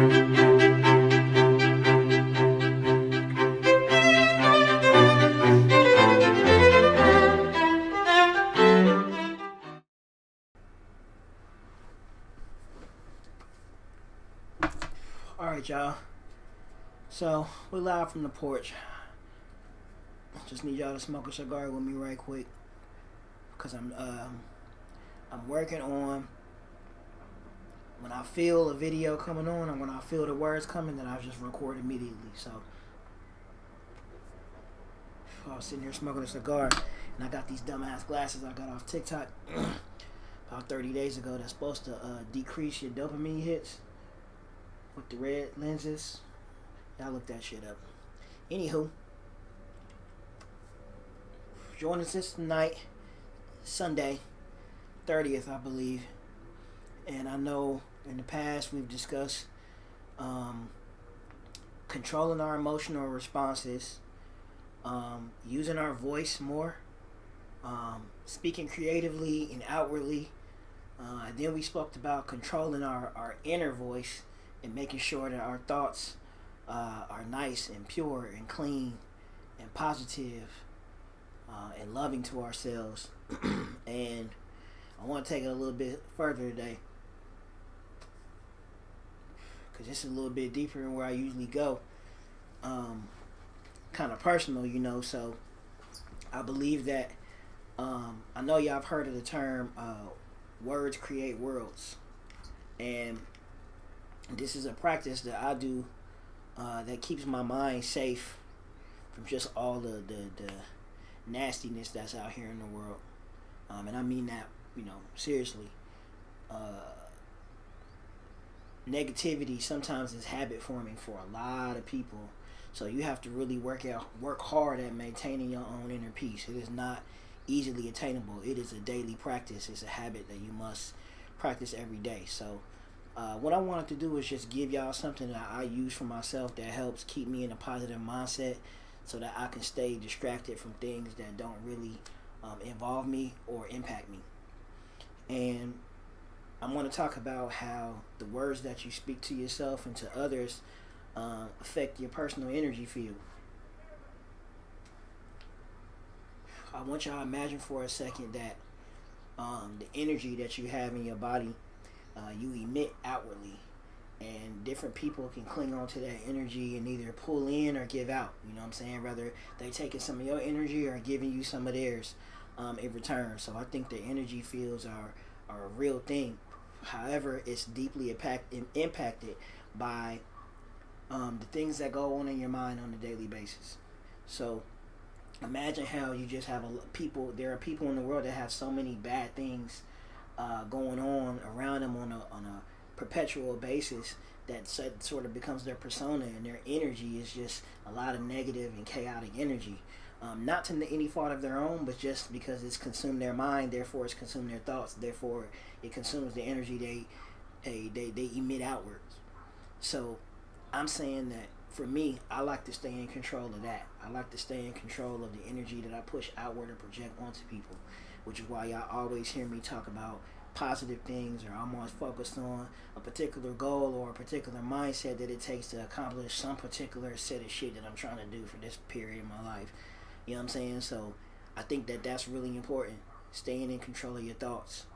Alright, y'all. So, we're live from the porch. Just need y'all to smoke a cigar with me right quick. Because I'm working on, when I feel a video coming on, or when I feel the words coming, then I just record immediately. So, I was sitting here smoking a cigar, and I got these dumbass glasses I got off TikTok about 30 days ago that's supposed to decrease your dopamine hits with the red lenses. Y'all look that shit up. Anywho, join us this night, Sunday, 30th, I believe. And I know in the past we've discussed controlling our emotional responses, using our voice more, speaking creatively and outwardly. And then we spoke about controlling our inner voice and making sure that our thoughts are nice and pure and clean and positive and loving to ourselves. And I want to take it a little bit further today, because it's a little bit deeper than where I usually go. Kind of personal, you know. So I believe that I know y'all have heard of the term words create worlds, and this is a practice that I do that keeps my mind safe from just all the nastiness that's out here in the world. And I mean that, you know, seriously. Negativity sometimes is habit forming for a lot of people. So you have to really work hard at maintaining your own inner peace. It is not easily attainable. It is a daily practice. It's a habit that you must practice every day. So what I wanted to do is just give y'all something that I use for myself that helps keep me in a positive mindset, so that I can stay distracted from things that don't really involve me or impact me. And I want to talk about how the words that you speak to yourself and to others affect your personal energy field. I want y'all to imagine for a second that the energy that you have in your body, you emit outwardly, and different people can cling on to that energy and either pull in or give out. You know what I'm saying? Whether they taking some of your energy or giving you some of theirs in return. So I think the energy fields are a real thing. However, it's deeply impacted by the things that go on in your mind on a daily basis. So imagine how you just have there are people in the world that have so many bad things going on around them on a perpetual basis, that sort of becomes their persona, and their energy is just a lot of negative and chaotic energy. Not to any fault of their own, but just because it's consumed their mind, therefore it's consumed their thoughts, therefore it consumes the energy they emit outwards. So I'm saying that for me, I like to stay in control of that. I like to stay in control of the energy that I push outward or project onto people, which is why y'all always hear me talk about positive things, or I'm always focused on a particular goal or a particular mindset that it takes to accomplish some particular set of shit that I'm trying to do for this period in my life. You know what I'm saying? So I think that that's really important, staying in control of your thoughts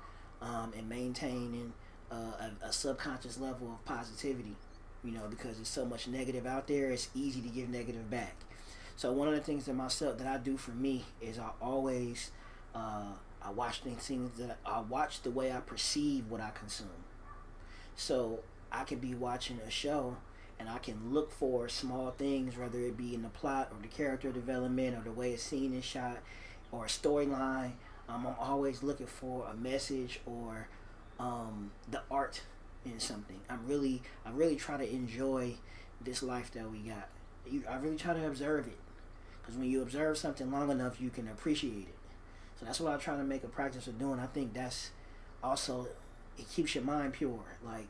and maintaining a subconscious level of positivity, you know, because there's so much negative out there, it's easy to give negative back. So one of the things that I do for me is I always I watch the way I perceive what I consume. So I could be watching a show and I can look for small things, whether it be in the plot or the character development or the way a scene is shot or a storyline. I'm always looking for a message or the art in something. I really try to enjoy this life that we got. I really try to observe it, because when you observe something long enough, you can appreciate it. So that's what I try to make a practice of doing. I think that's also, it keeps your mind pure. Like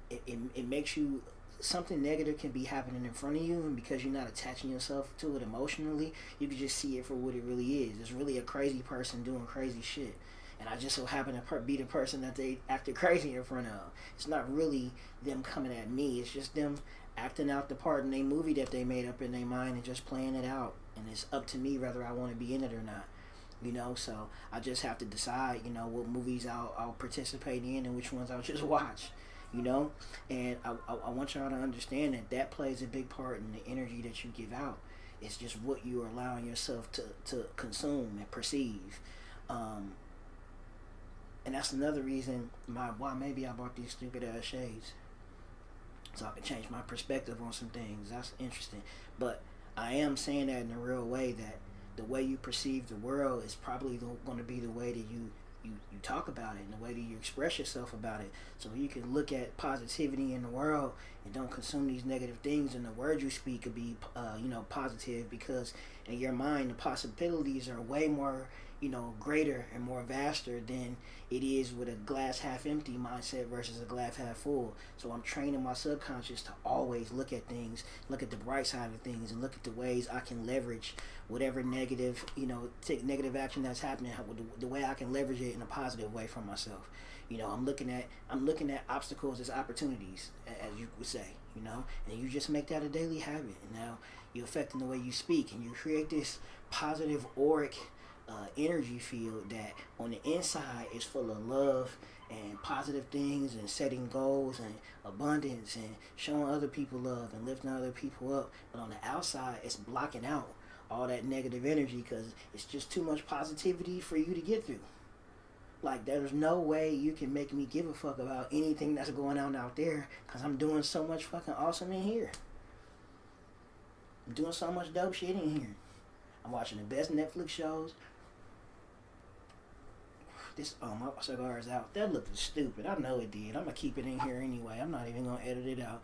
it makes you, something negative can be happening in front of you, and because you're not attaching yourself to it emotionally, you can just see it for what it really is. It's really a crazy person doing crazy shit. and I just so happen to be the person that they acted crazy in front of. It's not really them coming at me. It's just them acting out the part in their movie that they made up in their mind and just playing it out. And it's up to me whether I want to be in it or not. You know, so I just have to decide, you know, what movies I'll participate in and which ones I'll just watch. You know, and I want y'all to understand that plays a big part in the energy that you give out. It's just what you are allowing yourself to consume and perceive. And that's another reason why maybe I bought these stupid ass shades. So I can change my perspective on some things. That's interesting. But I am saying that in a real way, that the way you perceive the world is probably going to be the way that you talk about it and the way that you express yourself about it. So you can look at positivity in the world and don't consume these negative things, and the words you speak could be positive, because in your mind the possibilities are way more greater and more vaster than it is with a glass half empty mindset versus a glass half full. So I'm training my subconscious to always look at things, look at the bright side of things, and look at the ways I can leverage whatever negative negative action that's happening, the way I can leverage it in a positive way for myself. I'm looking at obstacles as opportunities, as you would say, and you just make that a daily habit. And now you're affecting the way you speak, and you create this positive auric energy field that on the inside is full of love and positive things and setting goals and abundance and showing other people love and lifting other people up. But on the outside, it's blocking out all that negative energy because it's just too much positivity for you to get through. Like, there's no way you can make me give a fuck about anything that's going on out there, because I'm doing so much fucking awesome in here. I'm doing so much dope shit in here. I'm watching the best Netflix shows. My cigar is out. That looked stupid. I know it did. I'm gonna keep it in here anyway. I'm not even gonna edit it out.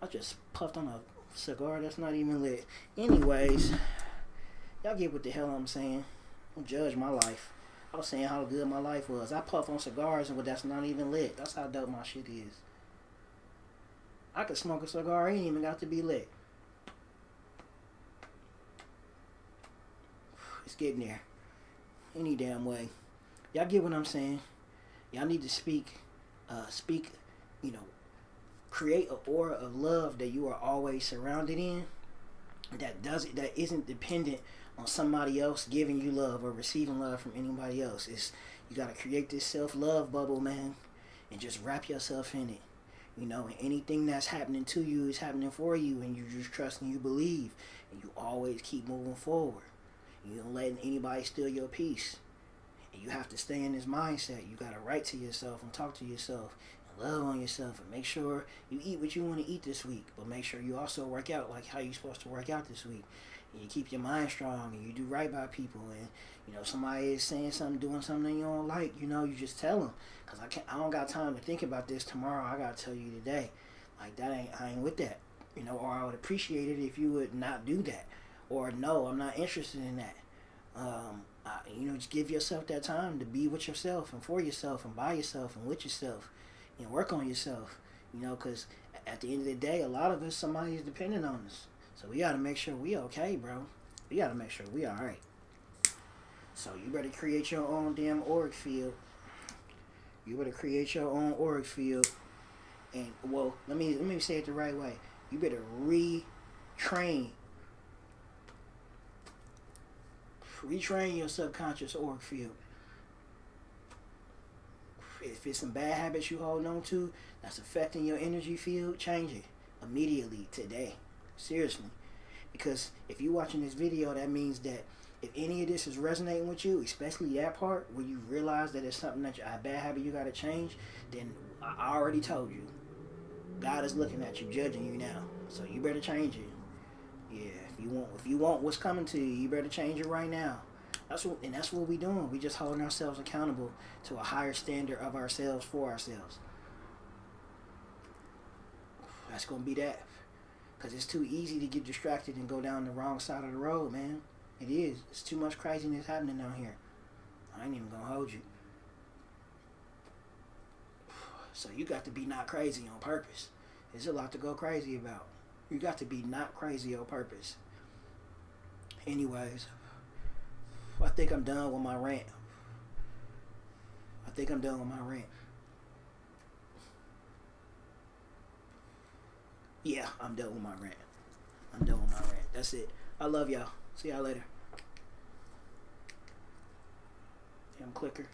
I just puffed on a cigar that's not even lit. Anyways, y'all get what the hell I'm saying. Don't judge my life. I was saying how good my life was. I puff on cigars and that's not even lit. That's how dope my shit is. I could smoke a cigar, ain't even got to be lit. It's getting there. Any damn way. Y'all get what I'm saying? Y'all need to speak, create an aura of love that you are always surrounded in, that isn't dependent on somebody else giving you love or receiving love from anybody else. You gotta create this self-love bubble, man, and just wrap yourself in it. And anything that's happening to you is happening for you, and you just trust and you believe, and you always keep moving forward. You don't let anybody steal your peace. And you have to stay in this mindset. You gotta write to yourself and talk to yourself and love on yourself, and make sure you eat what you want to eat this week, but make sure you also work out like how you're supposed to work out this week. And you keep your mind strong, and you do right by people. And somebody is saying something, doing something you don't like, you just tell them, because I don't got time to think about this tomorrow. I gotta tell you today. Like, I ain't with that. Or I would appreciate it if you would not do that. Or no, I'm not interested in that. Just give yourself that time to be with yourself and for yourself and by yourself and with yourself and work on yourself. Because at the end of the day, a lot of us, somebody is dependent on us. So we gotta make sure we okay, bro. We gotta make sure we alright. So you better create your own damn auric field. You better create your own auric field. And, well, let me say it the right way. You better retrain your subconscious auric field. If it's some bad habits you hold on to that's affecting your energy field, change it immediately today. Seriously. Because if you're watching this video, that means that if any of this is resonating with you, especially that part where you realize that it's something that a bad habit you got to change, then I already told you. God is looking at you, judging you now. So you better change it. Yeah, if you want what's coming to you, you better change it right now. That's what we doing. We just holding ourselves accountable to a higher standard of ourselves for ourselves. That's gonna be that. Because it's too easy to get distracted and go down the wrong side of the road, man. It is. It's too much craziness happening down here. I ain't even gonna hold you. So you got to be not crazy on purpose. There's a lot to go crazy about. You got to be not crazy on purpose. Anyways, I think I'm done with my rant. I think I'm done with my rant. Yeah, I'm done with my rant. That's it. I love y'all. See y'all later. Damn clicker.